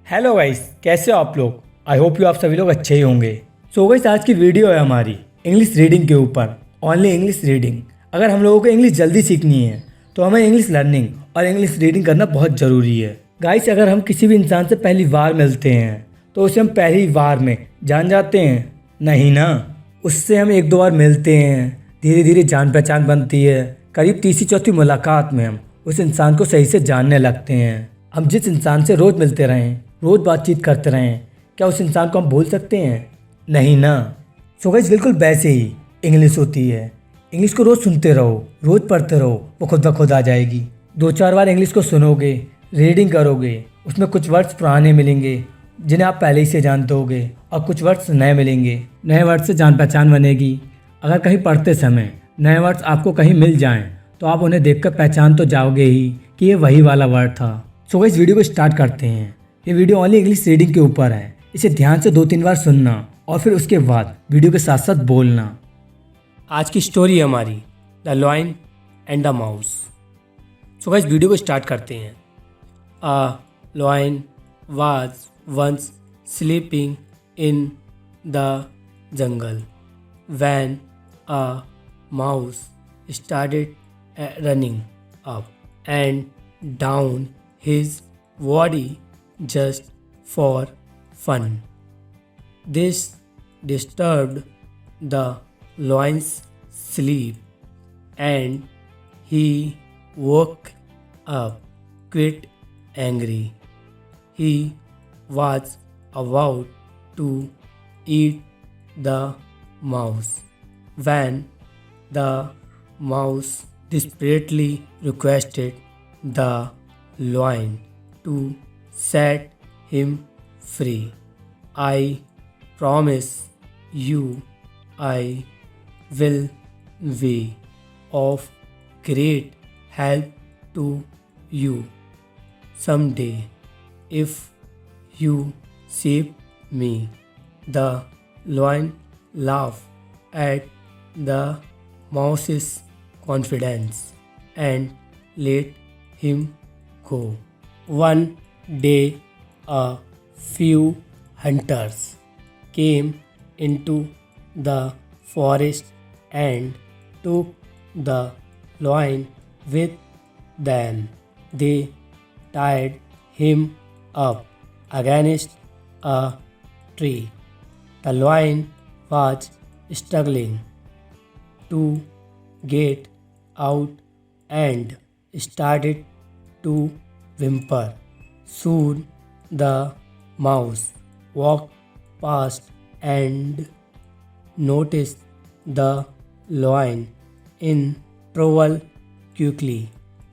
Hello guys, कैसे हो आप लोग। आई होप यू आप सभी लोग अच्छे ही होंगे। सो गाइस, आज की वीडियो है हमारी इंग्लिश रीडिंग के ऊपर। Only English reading. अगर हम लोगों को इंग्लिश जल्दी सीखनी है तो हमें इंग्लिश लर्निंग और इंग्लिश रीडिंग करना बहुत ज़रूरी है। गाइस, अगर हम किसी भी इंसान से पहली बार मिलते हैं तो उसे हम पहली बार में जान जाते हैं? नहीं ना। उससे हम एक दो बार मिलते हैं, धीरे धीरे जान पहचान बनती है। करीब तीसरी चौथी मुलाकात में हम उस इंसान को सही से जानने लगते हैं। हम जिस इंसान से रोज़ मिलते रहें, रोज़ बातचीत करते रहें, क्या उस इंसान को हम भूल सकते हैं? नहीं ना। सो गाइस, बिल्कुल वैसे ही इंग्लिश होती है। इंग्लिश को रोज़ सुनते रहो, रोज़ पढ़ते रहो, वो खुद ब खुद आ जाएगी। दो चार बार इंग्लिश को सुनोगे, रीडिंग करोगे, उसमें कुछ वर्ड्स पुराने मिलेंगे जिन्हें आप पहले ही से जानते होगे, और कुछ वर्ड्स नए मिलेंगे। नए वर्ड्स से जान पहचान बनेगी। अगर कहीं पढ़ते समय नए वर्ड्स आपको कहीं मिल जाएं तो आप उन्हें देखकर पहचान तो जाओगे ही कि ये वही वाला वर्ड था। सो गाइस, वीडियो को स्टार्ट करते हैं। ये वीडियो ओनली इंग्लिश रीडिंग के ऊपर है। इसे ध्यान से 2-3 बार सुनना और फिर उसके बाद वीडियो के साथ साथ बोलना। आज की स्टोरी है हमारी the lion and the mouse. So guys, video को स्टार्ट करते हैं। A lion was once sleeping in the jungle when a mouse started running up and down his body just for fun. This disturbed the lion's sleep and he woke up quite angry. He was about to eat the mouse when the mouse desperately requested the lion to set him free. I promise you I will be of great help to you someday if you save me. The lion laughed at the mouse's confidence and let him go. One day, a few hunters came into the forest and took the lion with them. They tied him up against a tree. The lion was struggling to get out and started to whimper. Soon the mouse walked past and noticed the lion in trouble quickly.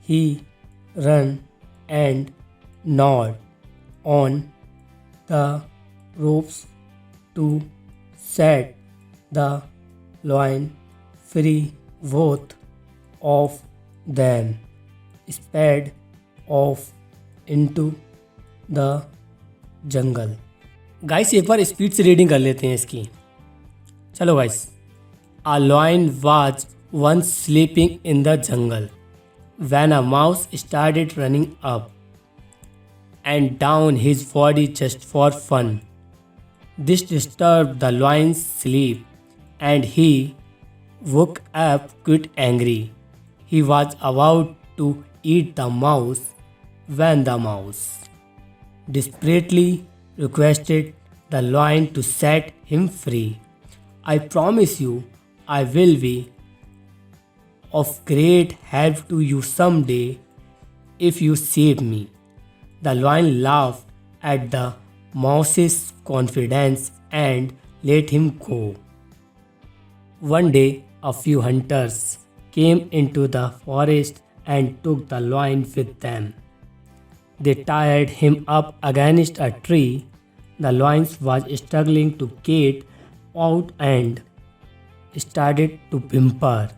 He ran and gnawed on the ropes to set the lion free. Both of them sped off into the jungle. Guys, एक बार speed से reading कर लेते हैं इसकी। चलो guys. A lion was once sleeping in the jungle when a mouse started running up and down his body just for fun. This disturbed the lion's sleep and he woke up quite angry. He was about to eat the mouse when the mouse desperately requested the lion to set him free. I promise you I will be of great help to you someday if you save me. The lion laughed at the mouse's confidence and let him go. One day, a few hunters came into the forest and took the lion with them. They tied him up against a tree. The lion was struggling to get out and started to whimper.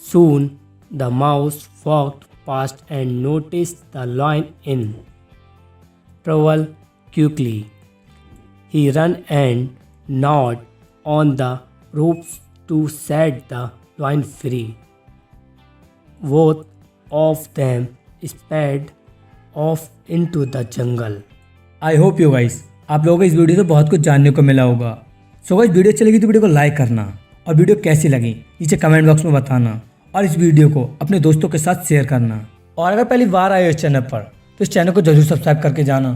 Soon, the mouse walked past and noticed the lion in trouble quickly. He ran and gnawed on the ropes to set the lion free. Both of them sped off into the jungle. I hope you guys आप लोगों को इस video से बहुत कुछ जानने को मिला होगा। सो गाइस वीडियो अच्छी लगी तो वीडियो को लाइक करना और वीडियो कैसी लगी नीचे कमेंट बॉक्स में बताना और इस वीडियो को अपने दोस्तों के साथ शेयर करना। और अगर पहली बार आए हो इस चैनल पर तो इस चैनल को जरूर सब्सक्राइब करके जाना।